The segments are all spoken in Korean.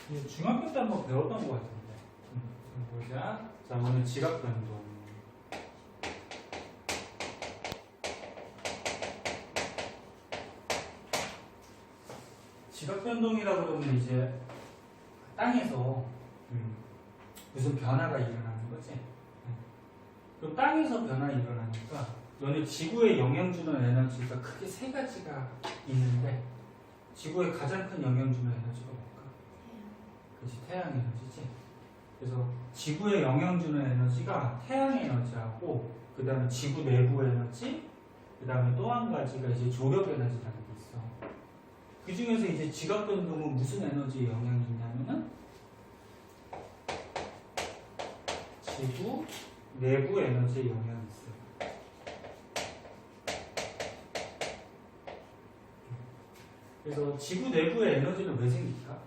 중학교 때 한번 배웠던 것 같은데. 보자. 자, 오늘 지각 변동. 지각 변동이라고 그러면 이제 땅에서 무슨 변화가 일어나는 거지. 그럼 땅에서 변화 일어나니까 너네 지구에 영향 주는 에너지가 크게 세 가지가 있는데 지구에 가장 큰 영향 주는 에너지가 뭘까? 그렇지, 태양 에너지지. 그래서 지구에 영향 주는 에너지가 태양 에너지하고 그 다음에 지구 내부 에너지, 그 다음에 또 한 가지가 이제 조력 에너지라는 게 있어. 그 중에서 이제 지각 변동은 무슨 에너지에 영향이 있냐면은 지구 내부 에너지에 영향이 있어요. 그래서 지구 내부의 에너지는 왜 생길까?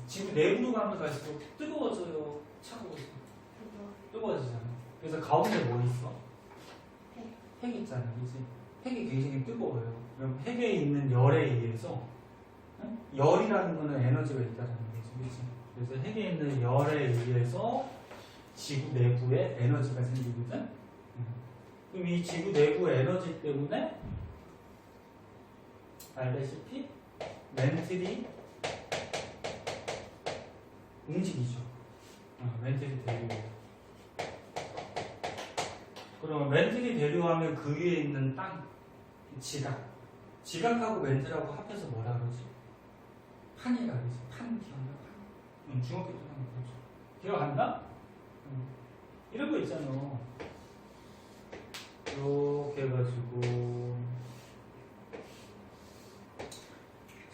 지구 내부로 가면 갈수록 뜨거워져요? 차가워져요? 뜨거워지잖아. 그래서 가운데 뭐 있어? 핵 있잖아, 그치? 핵이 굉장히 뜨거워요. 그럼 핵에 있는 열에 의해서 열이라는 거는 에너지가 있다는 거지, 그치? 그래서 핵에 있는 열에 의해서 지구 내부에 에너지가 생기거든? 그럼 이 지구 내부의 에너지 때문에 알다시피 멘틀이 움직이죠. 멘틀이 대류해요. 그럼 멘틀이 대류하면 그 위에 있는 땅, 지각하고 멘틀하고 합해서 뭐라 그러지? 판이라 그러지. 판 기억나? 판. 중학교 때 하는 거죠. 기억 안 나? 이런 거 있잖아. 이렇게 해가지고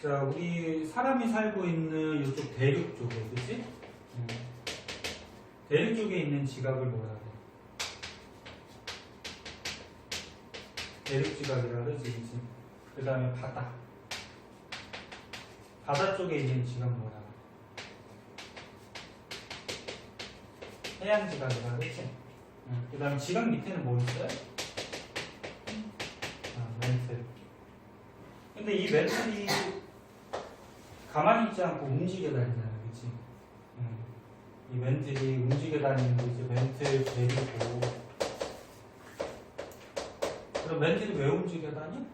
자, 우리 사람이 살고 있는 이쪽 대륙 쪽에, 그치? 대륙 쪽에 있는 지각을 뭐라 그래? 대륙 지각이라 그러지, 그치? 그 다음에 바다 쪽에 있는 지각 뭐라 그래? 해양 지각이라 그러지? 그 다음에 지각 밑에는 뭐 있어요? 멘틀. 근데 이 멘틀이 가만히 있지 않고 움직여 다니잖아, 그치? 이 멘틀이 움직여 다니는 게 이제 멘틀 대류고. 그럼 멘틀이 왜 움직여 다니?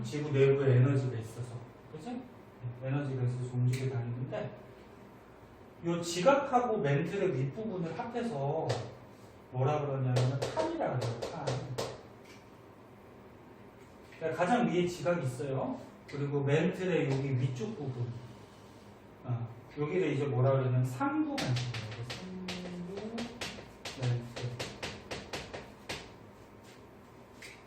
지구 내부에 에너지가 있어서. 그치? 에너지가 있어서 움직여 다니는데, 요 지각하고 멘틀의 윗부분을 합해서 뭐라 그러냐면 판이라 그래요, 판. 그러니까 가장 위에 지각이 있어요. 그리고 멘틀의 여기 위쪽 부분, 여기를 이제 뭐라 그러냐면 상부 멘틀이에요. 상부 멘틀.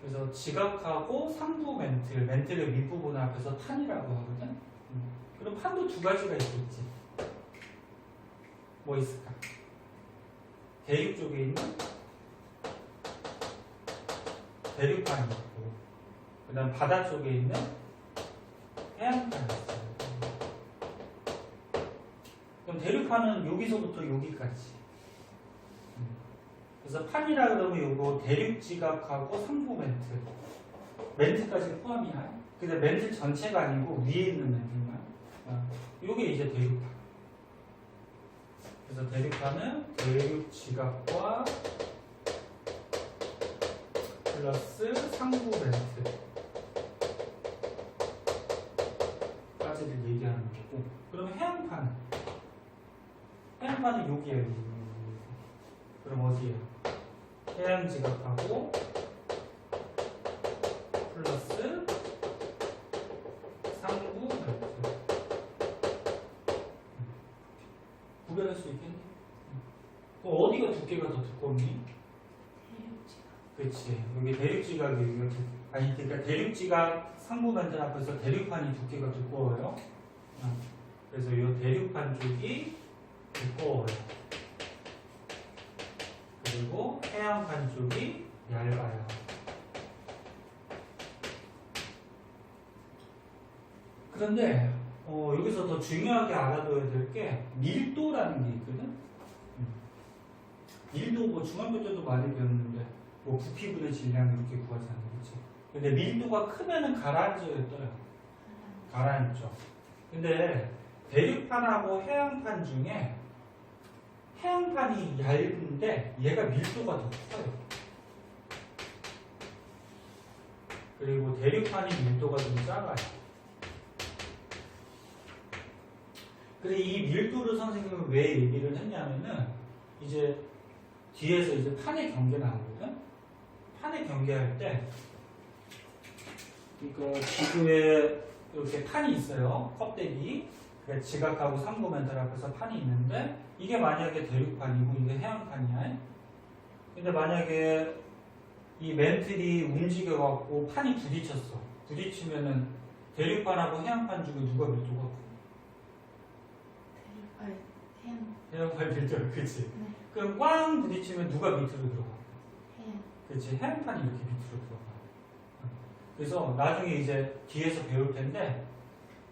그래서 지각하고 상부 멘틀의 윗부분 앞에서 판이라고 하거든. 그럼 판도 두 가지가 있겠지. 뭐 있을까? 대륙 쪽에 있는 대륙판이 있고, 그 다음 바다 쪽에 있는 해양판이 있어요. 그럼 대륙판은 여기서부터 여기까지. 그래서 판이라 그러면 요거 대륙 지각하고 상부 멘트까지 포함이야. 근데 멘트 전체가 아니고 위에 있는 멘트만. 요게 이제 대륙판. 그래서 대륙판은 대륙 지각과 플러스 상부 멘트 까지를 얘기하는 거고. 그럼 해양판은 여기에요. 그럼 어디에요? 해양 지각하고 플러스 상부 멘트. 구별할 수 있겠니? 그럼 어디가 두께가 더 두껍니? 그렇지. 여기 대륙지각이 이렇게, 아니, 그러니까 대륙지각 상부 멘틀 앞에서 대륙판이 두께가 두꺼워요. 그래서 이 대륙판 쪽이 두꺼워요. 그리고 해양판 쪽이 얇아요. 그런데 여기서 더 중요하게 알아둬야 될 게 밀도라는 게 있거든. 밀도 뭐 중학교 때도 많이 배웠는데 뭐 부피분의 질량 이렇게 구하잖아요, 그렇지? 근데 밀도가 크면은 가라앉아요, 떠요. 가라앉죠. 근데 대륙판하고 해양판 중에 해양판이 얇은데 얘가 밀도가 더 커요. 그리고 대륙판이 밀도가 좀 작아요. 근데 이 밀도를 선생님은 왜 얘기를 했냐면은 이제 뒤에서 이제 판의 경계 나오거든. 판의 경계할 때 그러니까 지구에 이렇게 판이 있어요. 껍데기. 그러니까 지각하고 상고멘탈 앞에서 판이 있는데 이게 만약에 대륙판이고 이게 해양판이야. 근데 만약에 이 멘틀이 움직여갖고 판이 부딪혔어. 부딪히면은 대륙판하고 해양판 중에 누가 밀도가 커? 해양판 밀도가 그치? 네. 그럼 꽝 부딪히면 누가 밑으로 들어가? 해양. 그치? 해양판이 이렇게 밑으로 들어가. 그래서 나중에 이제 뒤에서 배울 텐데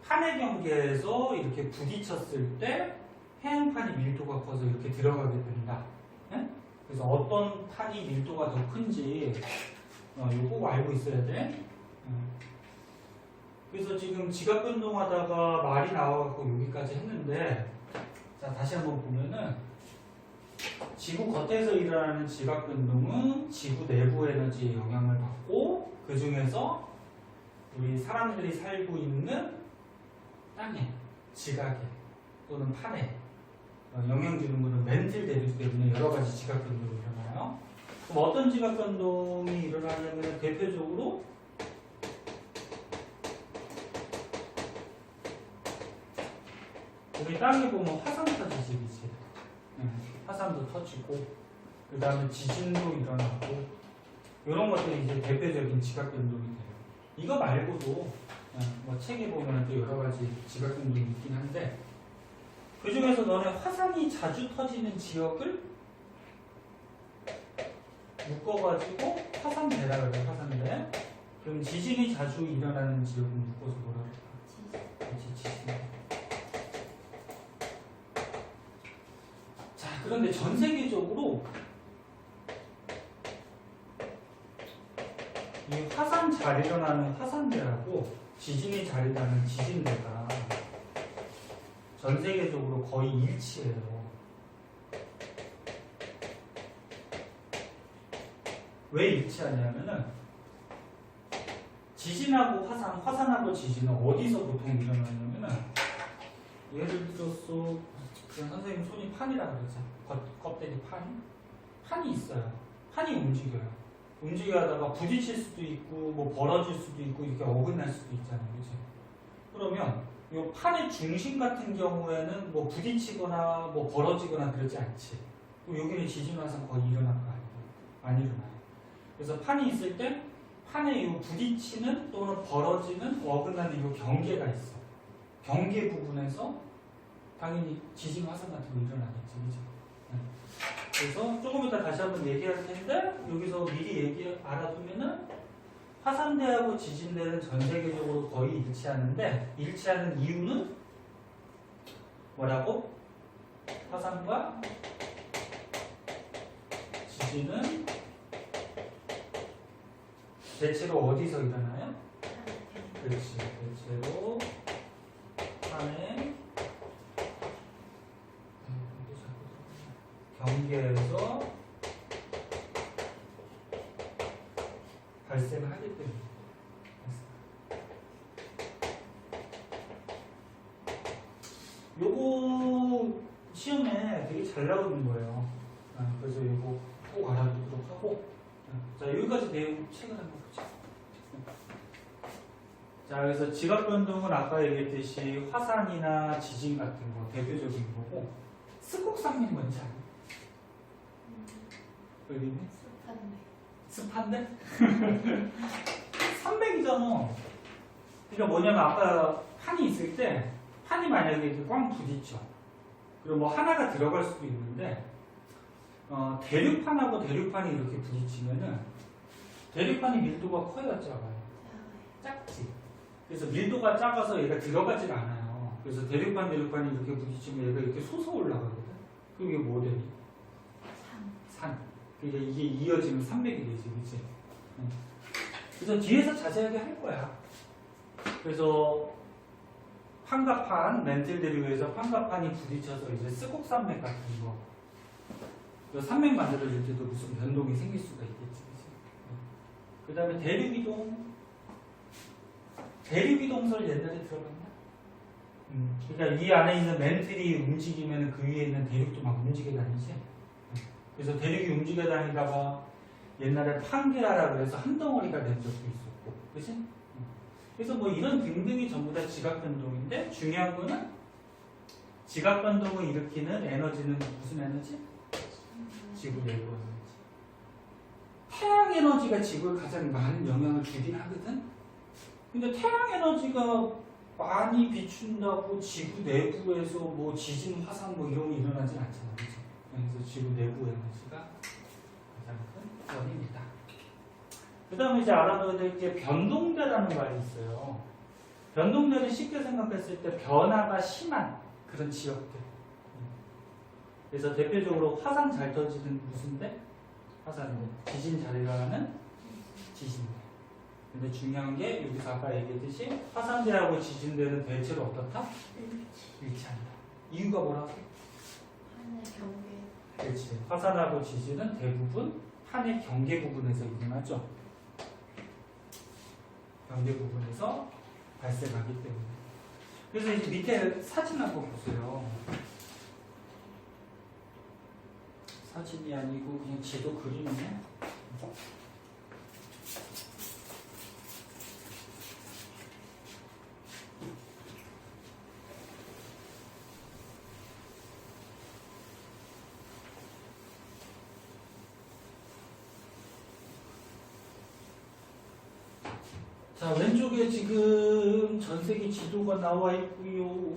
판의 경계에서 이렇게 부딪혔을 때 해양판이 밀도가 커서 이렇게 들어가게 된다. 네? 그래서 어떤 판이 밀도가 더 큰지 이거 꼭 알고 있어야 돼. 그래서 지금 지각 변동하다가 말이 나와갖고 여기까지 했는데 자 다시 한번 보면은 지구 겉에서 일어나는 지각 변동은 지구 내부 에너지에 영향을 받고 그 중에서 우리 사람들이 살고 있는 땅에, 지각에 또는 판에 영향 주는 것은 멘틀 대륙 때문에 여러 가지 지각 변동이 일어나요. 그럼 어떤 지각 변동이 일어나냐면 대표적으로 우리 땅에 보면 화산 터지지. 화산도 터지고 그 다음에 지진도 일어나고 이런 것들이 이제 대표적인 지각 변동이 돼요. 이거 말고도 뭐 책에 보면 또 여러 가지 지각 변동이 있긴 한데 그 중에서 너네 화산이 자주 터지는 지역을 묶어가지고 화산대라 그래. 화산대. 그럼 지진이 자주 일어나는 지역은 묶어서 뭐라 그럴까? 지진. 자, 그런데 전 세계적으로 이 화산 잘 일어나는 화산대라고 지진이 잘 일어나는 지진대가 전 세계적으로 거의 일치해요. 왜 일치하냐면은 지진하고 화산하고 지진은 어디서 보통 일어나냐면은 예를 들어서 그냥 선생님 손이 판이라 그러죠. 껍데기 판이 있어요. 판이 움직여요. 움직여하다가 부딪힐 수도 있고 뭐 벌어질 수도 있고 이렇게 어긋날 수도 있잖아요. 그치? 그러면 이 판의 중심 같은 경우에는 뭐 부딪히거나 뭐 벌어지거나 그러지 않지. 여기는 지진 화산 거의 일어날 거 아니에요. 안 일어나요. 그래서 판이 있을 때 판에 이 부딪히는 또는 벌어지는 어긋나는 이 경계가 있어. 경계 부분에서 당연히 지진 화산 같은 거 일어나겠지. 그죠? 그래서 조금 이따 다시 한번 얘기할 텐데 여기서 미리 알아두면은 화산대하고 지진대는 전 세계적으로 거의 일치하는데 일치하는 이유는 뭐라고? 화산과 지진은 대체로 어디서 일어나요? 그렇지. 대체로 판의 경계에서 발생하기 때문에. 요거 시험에 되게 잘 나오는 거예요. 그래서 이거 꼭 알아두도록 하고. 자, 여기까지 내용 책을 한번 보자. 자, 그래서 지각 변동은 아까 얘기했듯이 화산이나 지진 같은 거 대표적인 거고, 스곡상면이 뭔지 아니? 여기는? 습한데? 산맥이잖아. 그러니까 뭐냐면 아까 판이 있을 때 판이 만약에 이렇게 꽝 부딪혀. 그리고 뭐 하나가 들어갈 수도 있는데 대륙판하고 대륙판이 이렇게 부딪히면은 대륙판이 밀도가 커요, 작아요? 작지. 그래서 밀도가 작아서 얘가 들어가질 않아요. 그래서 대륙판이 이렇게 부딪히면 얘가 이렇게 솟아 올라가거든. 그럼 이게 뭐 되니? 산. 그러니까 이게 이어지면 산맥이 되지, 그치? 그래서 뒤에서 자세하게 할 거야. 그래서 판가판, 멘틀 대류에서 판가판이 부딪혀서 이제 스곡산맥 같은 거. 산맥 만들어질 때도 무슨 변동이 생길 수가 있겠지. 그 다음에 대류이동. 대류이동설 옛날에 들어봤나? 그러니까 이 안에 있는 멘틀이 움직이면 그 위에 있는 대륙도 막 움직여 다니지. 그래서 대륙이 움직여 다니다가 옛날에 판게라라 그래서 한 덩어리가 된 적도 있었고, 그치? 그래서 뭐 이런 등등이 전부 다 지각 변동인데 중요한 거는 지각 변동을 일으키는 에너지는 무슨 에너지? 지구 내부 에너지. 태양 에너지가 지구에 가장 많은 영향을 주긴 하거든. 근데 태양 에너지가 많이 비춘다고 지구 내부에서 뭐 지진, 화산 뭐 이런 게 일어나진 않잖아, 그치? 그래서 지구 내부 에너지가 가장 큰 원인이다. 그 다음에 이제 알아둬야 될 게 변동대라는 말이 있어요. 변동대를 쉽게 생각했을 때 변화가 심한 그런 지역들. 그래서 대표적으로 화산 잘 터지는 무슨 데? 화산대. 지진 잘 일어나는 지진대. 근데 중요한 게 여기서 아까 얘기했듯이 화산대하고 지진대는 대체로 어떻다? 일치한다. 이유가 뭐라고? 판의 경계. 그렇지. 화산하고 지진은 대부분 판의 경계 부분에서 일어나죠. 경계 부분에서 발생하기 때문에. 그래서 이제 밑에 사진 한번 보세요. 사진이 아니고 그냥 지도 그림이네. 자, 왼쪽에 지금 전 세계 지도가 나와 있고요.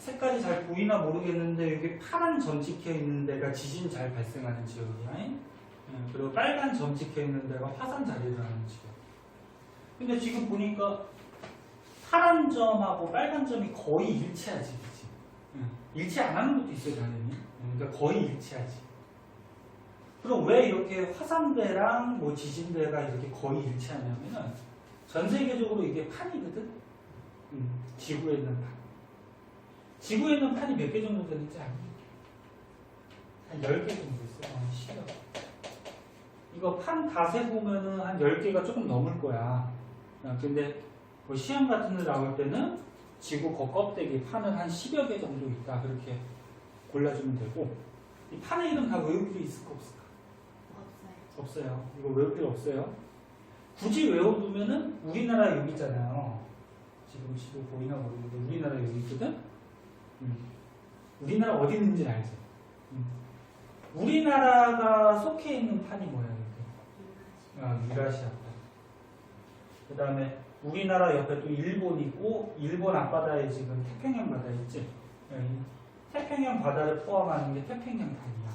색깔이 잘 보이나 모르겠는데 여기 파란 점 찍혀 있는 데가 지진 잘 발생하는 지역이야. 그리고 빨간 점 찍혀 있는 데가 화산 잘 일어나는 지역. 근데 지금 보니까 파란 점하고 빨간 점이 거의 일치하지, 그치? 일치 안 하는 것도 있어요, 당연히. 그러니까 거의 일치하지. 그럼 왜 이렇게 화산대랑 뭐 지진대가 이렇게 거의 일치하냐면은 전 세계적으로 이게 판이거든? 지구에 있는 판. 지구에 있는 판이 몇 개 정도 되는지 아니? 한 10개 정도 있어요. 싫어. 이거 판 다 세보면은 한 10개가 조금 넘을 거야. 근데 뭐 시험 같은 데 나올 때는 지구 겉껍데기 판은 한 10여 개 정도 있다. 그렇게 골라주면 되고. 이 판의 이름 다 외울 필요 있을까 없을까? 없어요. 이거 외울 필요 없어요. 굳이 외워두면은 우리나라 여기 있잖아요. 지금 지도 보이나 모르겠는데 우리나라 여기 있거든? 우리나라 어디 있는지 알지? 우리나라가 속해 있는 판이 뭐야, 이렇게? 유라시아판. 그 다음에 우리나라 옆에 또 일본 있고, 일본 앞바다에 지금 태평양 바다 있지? 태평양 바다를 포함하는 게 태평양판이야.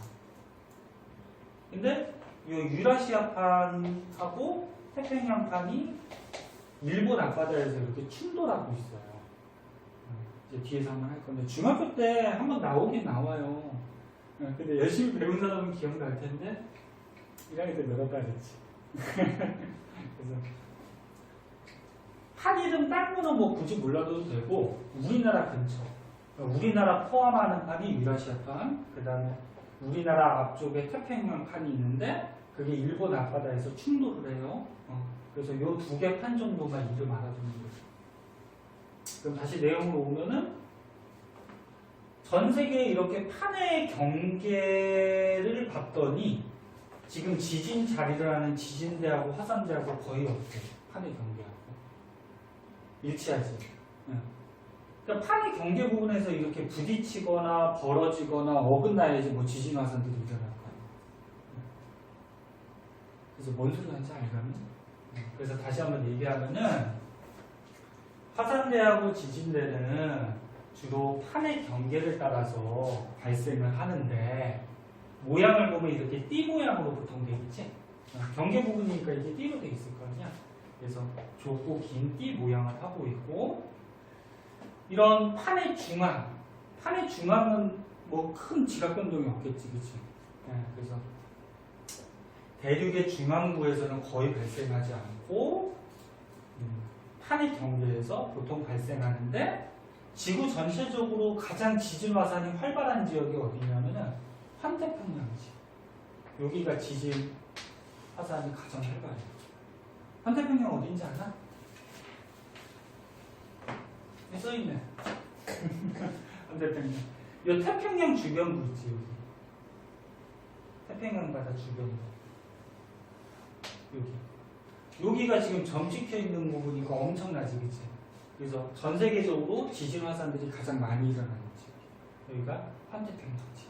근데 이 유라시아판하고 태평양판이 일본 앞바다에서 이렇게 충돌하고 있어요. 이제 뒤에서 한번 할 건데 중학교 때 한번 나오긴 나와요. 근데 열심히 배운 사람은 기억날 텐데 1학년 때 늘었다 그랬지. 그래서 판 이름 딴 거는 뭐 굳이 몰라도 되고 우리나라 근처, 우리나라 포함하는 판이 유라시아판, 그 다음에 우리나라 앞쪽에 태평양 판이 있는데 그게 일본 앞바다에서 충돌을 해요. 그래서 이 2개 판 정도만 이름 알아두는 거죠. 그럼 다시 내용으로 오면은 전 세계에 이렇게 판의 경계를 봤더니 지금 지진 잘 일어나는 지진대하고 화산대하고 거의 없대. 판의 경계하고 일치하지. 그러니까 판의 경계 부분에서 이렇게 부딪히거나 벌어지거나 어긋나야지 뭐 지진 화산들이 일어날 거야. 그래서 뭔 소리 하는지 알겠니? 그래서 다시 한번 얘기하면은 화산대하고 지진대는 주로 판의 경계를 따라서 발생을 하는데 모양을 보면 이렇게 띠 모양으로 보통 돼 있지? 경계 부분이니까 이게 띠로 돼 있을 거 아니야? 그래서 좁고 긴 띠 모양을 하고 있고 이런 판의 중앙은 뭐 큰 지각 변동이 없겠지, 그치? 그래서 대륙의 중앙부에서는 거의 발생하지 않고 판의 경계에서 보통 발생하는데 지구 전체적으로 가장 지진 화산이 활발한 지역이 어디냐면은 환태평양지. 여기가 지진 화산이 가장 활발해요. 환태평양 어딘지 알아? 여기 써있네. 환태평양. 이 태평양 주변부 있지 여기. 태평양 바다 주변부. 여기가 지금 점찍혀 있는 부분이니까 엄청나지, 그치? 그래서 전 세계적으로 지진 화산들이 가장 많이 일어나는 지역. 여기가 환태평양지.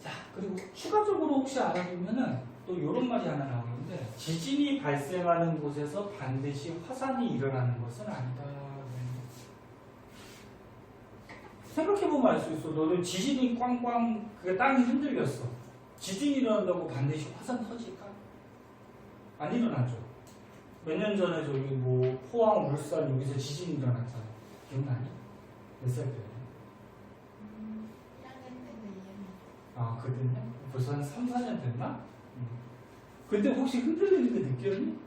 자, 그리고 추가적으로 혹시 알아두면은 또 이런 말이 하나 나오는데 지진이 발생하는 곳에서 반드시 화산이 일어나는 것은 아니다. 생각해보면 알 수 있어. 너는 지진이 꽝꽝 그 땅이 흔들렸어. 지진이 일어난다고 반드시 화산 터질까? 안 일어나죠. 몇 년 전에 저기 뭐 포항, 울산 여기서 지진이 일어났잖아. 기억나니? 몇 살 때야? 1학년 때는 이해는. 아, 그랬냐? 벌써 한 3, 4년 됐나? 근데 혹시 흔들리는 게 느꼈니?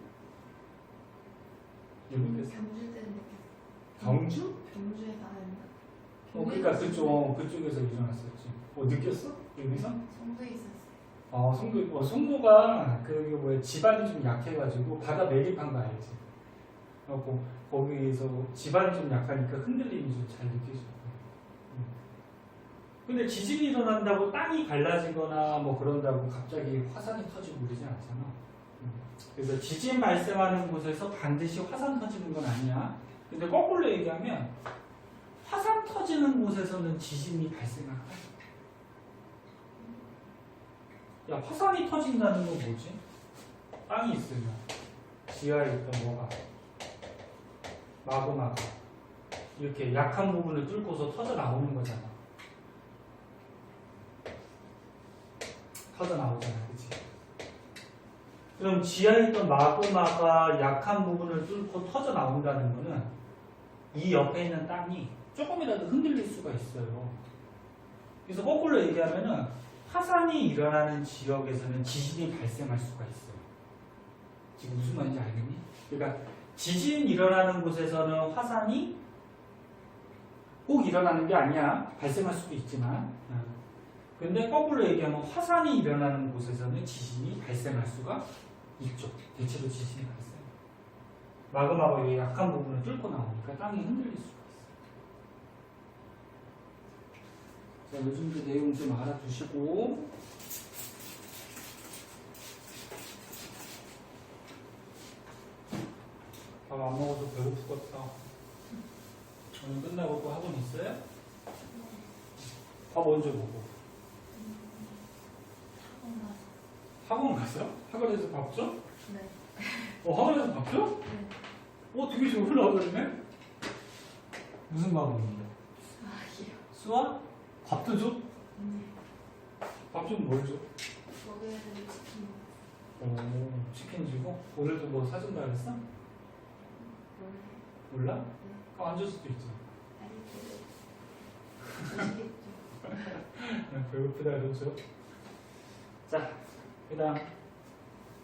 모르겠어. 경주 때는 느꼈어. 경주? 경주에서 안 했나? 그러니까 그쪽에서 일어났었지. 느꼈어? 여기서? 성도에 있었어. 송도가 집안이 좀 약해가지고 바다 매립한 거 알지? 거기서 집안이 좀 약하니까 흔들림이 좀 잘 느껴져. 근데 지진이 일어난다고 땅이 갈라지거나 뭐 그런다고 갑자기 화산이 터지고 그러지 않잖아. 그래서 지진 발생하는 곳에서 반드시 화산 터지는 건 아니야. 근데 거꾸로 얘기하면 화산 터지는 곳에서는 지진이 발생할까? 야, 화산이 터진다는 건 뭐지? 땅이 있으면 지하에 있던 뭐가 마그마가 이렇게 약한 부분을 뚫고서 터져 나오는 거잖아. 터져 나오잖아, 그치? 그럼 지하에 있던 마그마가 약한 부분을 뚫고 터져 나온다는 거는 이 옆에 있는 땅이 조금이라도 흔들릴 수가 있어요. 그래서 거꾸로 얘기하면은 화산이 일어나는 지역에서는 지진이 발생할 수가 있어요. 지금 무슨 말인지 알겠니? 그러니까 지진이 일어나는 곳에서는 화산이 꼭 일어나는 게 아니야. 발생할 수도 있지만. 근데 거꾸로 얘기하면 화산이 일어나는 곳에서는 지진이 발생할 수가 있죠. 대체로 지진이 발생. 마그마가 이 약한 부분을 뚫고 나오니까 땅이 흔들릴 수가 있어요. 자, 요즘 그 내용 좀 알아두시고. 밥 안 먹어서 배고프겠다. 오늘 끝나고 또 학원 있어요? 밥 언제 먹어? 학원 가서. 학원 가서? 학원에서 밥 줘? 네. 학원에서 밥 줘? 네. 되게 좋은 나오거든요? 무슨 밥 먹는데? 수학이요. 수학? 밥도 줘? 네. 밥 좀 뭘 줘? 먹어야 되는 치킨. 치킨 주고? 오늘도 뭐 사준다 그랬어? 몰라요. 몰라? 네. 그럼 안 줄 수도 있지. 아시겠죠. 배고프다 그러죠? 자, 그 다음.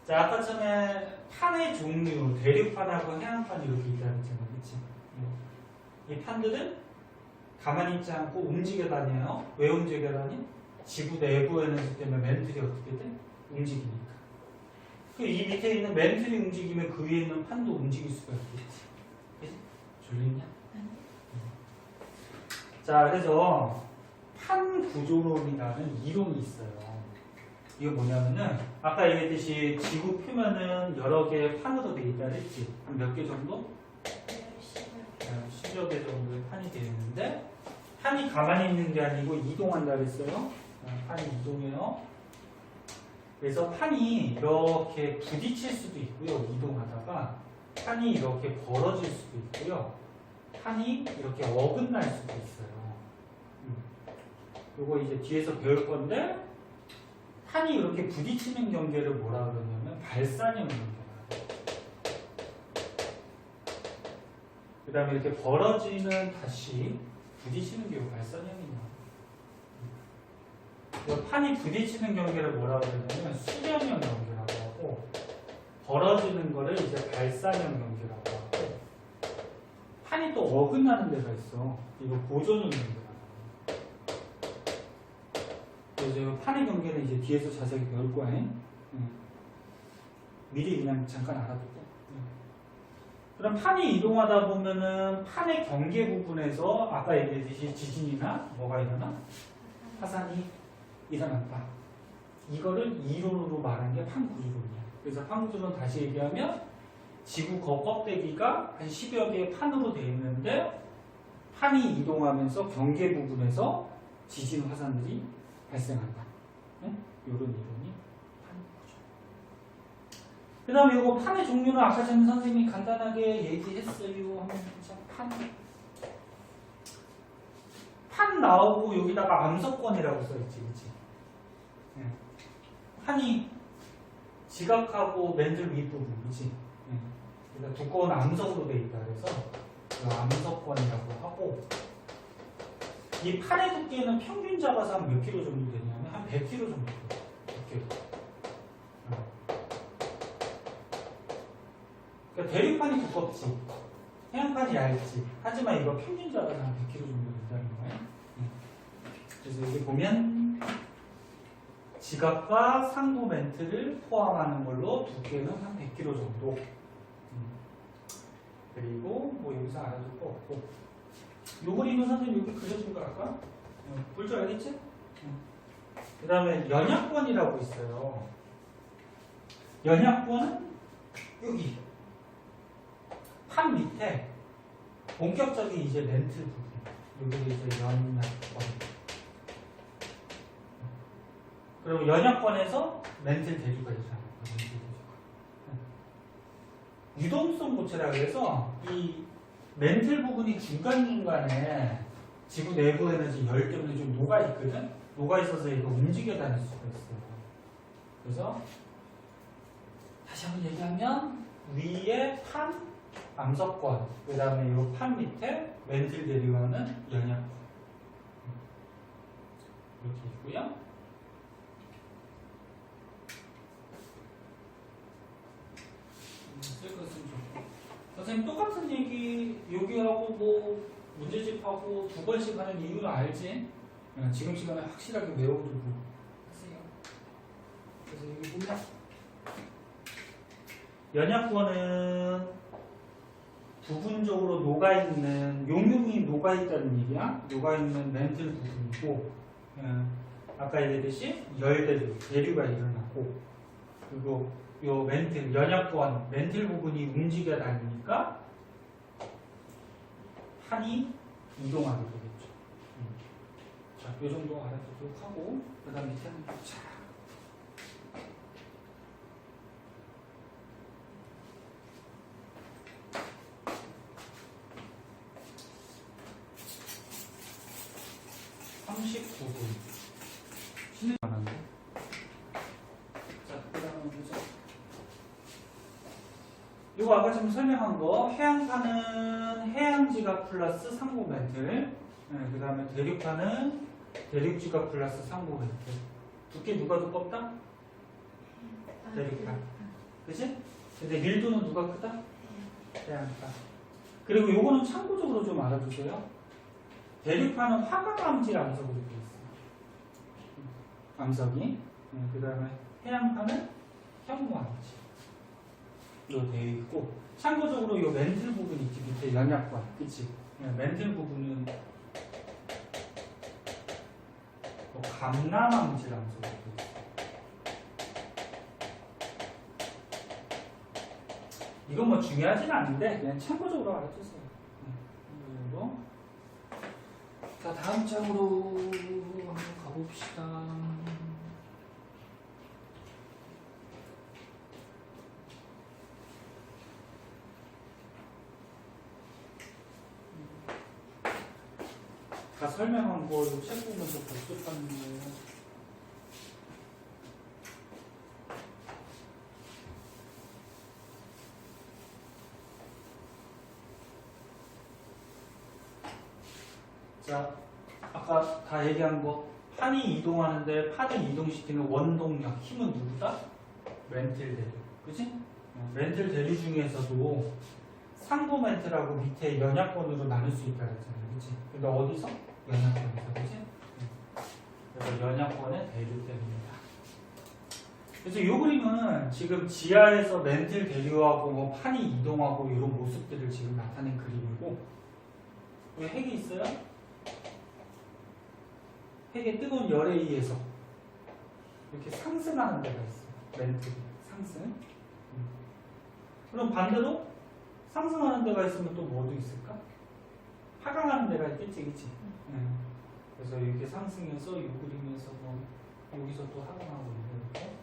자, 아까 전에 판의 종류, 대륙판하고 해안판 이렇게 있다고 했잖아. 그치? 이 판들은 가만히 있지 않고 움직여 다녀요. 왜 움직여 다니? 지구 내부 에너지 때문에 맨틀이 어떻게 돼? 움직이니까. 이 밑에 있는 맨틀이 움직이면 그 위에 있는 판도 움직일 수가 있겠지. 그치? 졸리냐? 자, 그래서 판 구조론이라는 이론이 있어요. 이거 뭐냐면은 아까 얘기했듯이 지구 표면은 여러 개의 판으로 되어 있다 그랬지. 한 몇 개 정도? 10여 개 정도의 판이 되어 있는데 판이 가만히 있는 게 아니고 이동한다 그랬어요. 판이 이동해요. 그래서 판이 이렇게 부딪힐 수도 있고요. 이동하다가 판이 이렇게 벌어질 수도 있고요. 판이 이렇게 어긋날 수도 있어요. 요거 이제 뒤에서 배울 건데 판이 이렇게 부딪히는 경계를 뭐라 그러냐면 발산형 경계라. 그 다음에 이렇게 벌어지는 다시 부딪히는 게 발산형이냐. 이 판이 부딪히는 경계를 뭐라고 그러냐면 수렴형 경계라고 하고, 벌어지는 거를 이제 발산형 경계라고 하고, 판이 또 어긋나는 데가 있어. 이거 보존형 경계라고. 그래서 판의 경계는 이제 뒤에서 자세히 배울 거야. 미리 그냥 잠깐 알아두고. 그럼 판이 이동하다 보면은 판의 경계 부분에서 아까 얘기했듯이 지진이나 뭐가 일어나? 화산이 일어난다. 이거를 이론으로 말한 게 판구조론이야. 그래서 판구조론 다시 얘기하면 지구 겉껍데기가 한 10여 개의 판으로 되어 있는데 판이 이동하면서 경계 부분에서 지진 화산들이 발생한다. 이런 이론이 판구조. 그 다음에 이거 판의 종류는 아까 전에 선생님이 간단하게 얘기했어요. 하면 판 나오고 여기다가 암석권이라고 써있지, 그치? 판이 지각하고 맨들 윗부분, 그치? 그러니까 두꺼운 암석으로 되어 있다 그래서 그 암석권이라고 하고, 이 판의 두께는 평균 잡아서 한 몇 킬로 정도 되냐면 한 100킬로 정도 돼요. 100킬로. 그러니까 대륙판이 두껍지, 해안판이 얇지. 하지만 이거 평균 잡아서 한 100킬로 정도 된다는 거예요. 그래서 여기 보면 지각과 상부 멘트를 포함하는 걸로 두께는 한 100kg 정도. 그리고 뭐 여기서 알아둘 거 없고, 요 그림은 선생님 여기 그려준 거 아까 볼 줄 알겠지? 그 다음에 연약권이라고 있어요. 연약권은 여기 판 밑에 본격적인 이제 멘트 부분, 여기 이제 연약권. 그리고 연약권에서 멘틀 대류가 있잖아요. 유동성 고체라 그래서 이 멘틀 부분이 중간중간에 지구 내부에는 지금 열 때문에 좀 녹아있거든? 녹아있어서 이거 움직여 다닐 수가 있어요. 그래서 다시 한번 얘기하면 위에 판, 암석권, 그 다음에 이 판 밑에 멘틀 대류하는 연약권. 이렇게 있고요. 쓸 것은 좋고. 선생님 똑같은 얘기 여기하고 뭐 문제집하고 두 번씩 하는 이유는 알지? 지금 시간에 확실하게 외워두고 하세요. 그래서 여기 보면 연약권은 부분적으로 녹아있는, 용융이 녹아있다는 얘기야. 녹아있는 멘틀 부분이고, 아까 얘기했듯이 열대류, 대류가 일어나고, 그리고 요 멘틀, 연약권, 멘틀 부분이 움직여 다니니까 판이 이동하게 되겠죠. 자, 요 정도 알아두도록 하고, 그 다음 밑에는 자. 신의 많은데. 자, 그 다음에 보자. 이거 아까 지금 설명한 거, 해안판은 해양지각 플러스 상부 멘틀, 그 다음에 대륙판은 대륙지각 플러스 상부 멘틀. 두께 누가 두껍다? 대륙판. 그치? 근데 밀도는 누가 크다? 해안판. 그리고 요거는 참고적으로 좀 알아두세요. 대륙판은 화강암질 암석으로 되어 있어요. 암석이. 그 다음에 해양판은 현무암질. 로 되어 있고, 참고적으로 이 멘틀 부분이 있지, 밑에 연약권, 그치? 멘틀 부분은 감남암질 암석으로 되어 있어요. 이건 뭐 중요하진 않은데 그냥 참고적으로 알아두세요. 자, 다음 장으로 한번 가봅시다. 다 설명한 거 이거 책 보면서 복습하는 거예요. 자, 아까 다 얘기한 거 판이 이동하는데 판을 이동시키는 원동력, 힘은 누구다? 멘틀 대류. 그치? 멘틀 대류 중에서도 상부 멘틀하고 밑에 연약권으로 나눌 수 있다 그랬잖아. 그치? 근데 어디서? 연약권에서. 그치? 그래서 연약권의 대류 때문이다. 그래서 이 그림은 지금 지하에서 멘틀 대류하고 뭐 판이 이동하고 이런 모습들을 지금 나타낸 그림이고, 여기 핵이 있어요? 핵의 뜨거운 열에 의해서 이렇게 상승하는 데가 있어요. 멘틀이 상승. 그럼 반대로 상승하는 데가 있으면 또 뭐도 있을까? 하강하는 데가 있겠지, 그치? 그래서 이렇게 상승해서 이 그림에서 뭐 여기서 또 하강하고 이렇게.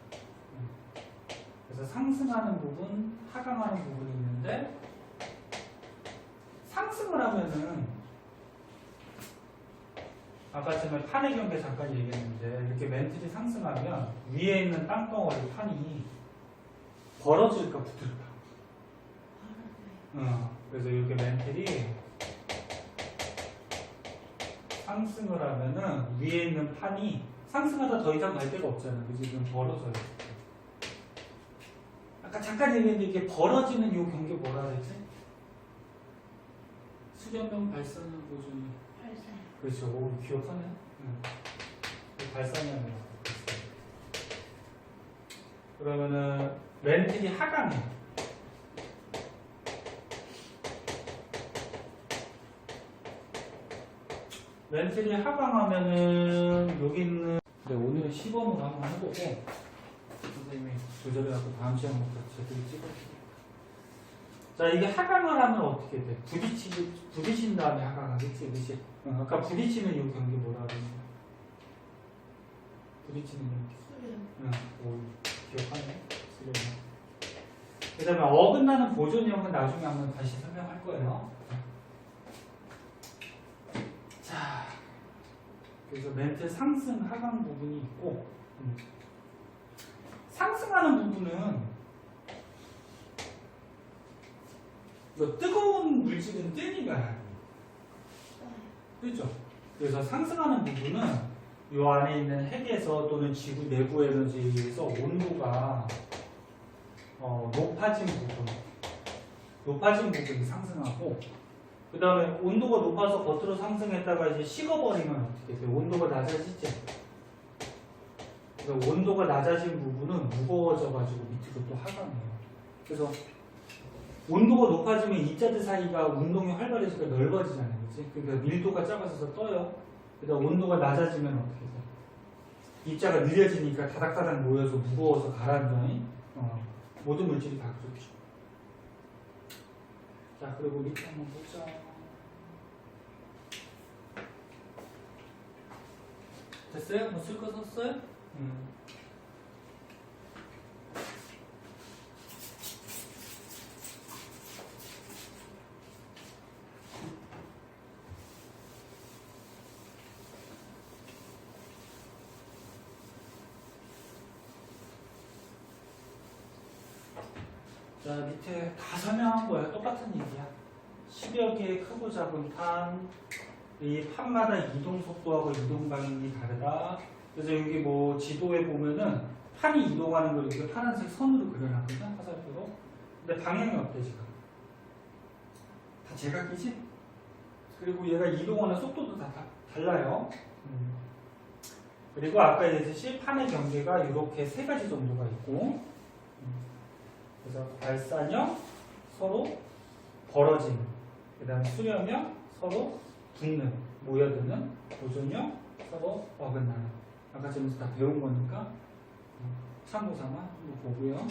그래서 상승하는 부분, 하강하는 부분이 있는데 상승을 하면은 아까 전에 판의 경계 잠깐 얘기했는데 이렇게 멘틀이 상승하면 위에 있는 땅덩어리 판이 벌어질까 붙을까? 그래서 이렇게 멘틀이 상승을 하면은 위에 있는 판이 상승하다 더 이상 갈 데가 없잖아. 그지? 지금 벌어져요. 아까 잠깐 얘기했는데 이게 벌어지는 이 경계 뭐라 그랬지? 수렴형 발산을 보여주는. 발산. 그렇죠. 오, 기억하네. 발산형이라고. 그러면은 멘틀이 하강해. 멘틀이 하강하면은 여기 있는. 네, 오늘 시범으로 한번 해보고 선생님이 조절해갖고 다음 시간부터 제대로 찍어줄게요. 자, 이게 하강을 하면 어떻게 돼? 부딪힌 다음에 하강하겠지, 그치? 아까 부딪히는 이 경기 뭐라 그러냐? 부딪히는 경기. 수렴. 오, 기억하네. 수렴. 그 다음에 어긋나는 보존형은 나중에 한번 다시 설명할 거예요. 자, 그래서 멘틀 상승, 하강 부분이 있고, 상승하는 부분은 뜨거운 물질은 뜨니까 그렇죠? 그래서 상승하는 부분은 이 안에 있는 핵에서 또는 지구 내부 에너지에 의해서 온도가 높아진 부분이 상승하고, 그 다음에 온도가 높아서 겉으로 상승했다가 이제 식어버리면 어떻게 돼요? 온도가 낮아지지? 그래서 온도가 낮아진 부분은 무거워져가지고 밑으로 또 하강해요. 그래서 온도가 높아지면 입자들 사이가 운동이 활발해지니까 넓어지잖아요. 그치? 그러니까 밀도가 작아져서 떠요. 그다음 온도가 낮아지면 어떻게 돼요? 입자가 느려지니까 다닥다닥 모여서 무거워서 가라앉아요. 모든 물질이 다 그렇죠. 자, 그리고 밑에 한번 보자. 됐어요? 뭐 쓸 거 썼어요? 자, 밑에 다 설명한 거예요. 똑같은 얘기야. 10여 개의 크고 작은 판, 이 판마다 이동 속도하고 이동 방향이 다르다. 그래서 여기 뭐 지도에 보면은 판이 이동하는 걸 이렇게 파란색 선으로 그려놨거든, 화살표로. 근데 방향이 어때, 지금? 다 제각이지? 그리고 얘가 이동하는 속도도 다 달라요. 그리고 아까 얘기했듯이 판의 경계가 이렇게 세 가지 정도가 있고, 그래서 발산형, 서로 벌어지는, 그 다음에 수렴형, 서로 붙는, 모여드는, 보존형, 서로 어긋나는. 아까 지금 다 배운 거니까 참고삼아 한번 보고요.